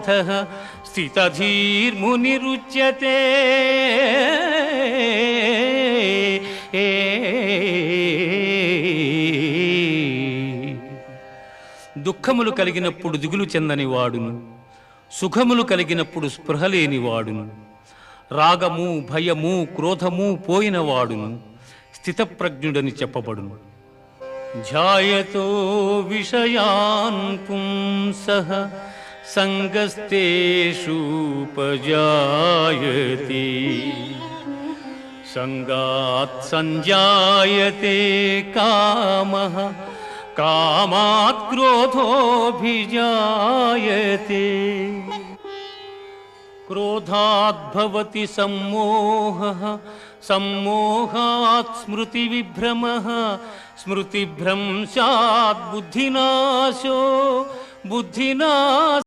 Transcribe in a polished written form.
పార్థః స్థితధీర్మునిరుచ్యతే దుఃఖములు కలిగినప్పుడు దిగులు చెందని వాడును, సుఖములు కలిగినప్పుడు స్పృహ లేనివాడును, రాగము భయము క్రోధము పోయినవాడును స్థితప్రజ్ఞుడని చెప్పబడును. ధ్యాయతో విషయాన్ పుంసః సంగస్తేషూపజాయతే సంగాత్ సంజాయతే కామః కామాత్ క్రోధోభిజాయతే క్రోధాద్భవతి సమ్మోహః సమ్మోహాత్ స్మృతివిభ్రమః స్మృతిభ్రంశాత్ బుద్ధినాశో బుద్ధినాశ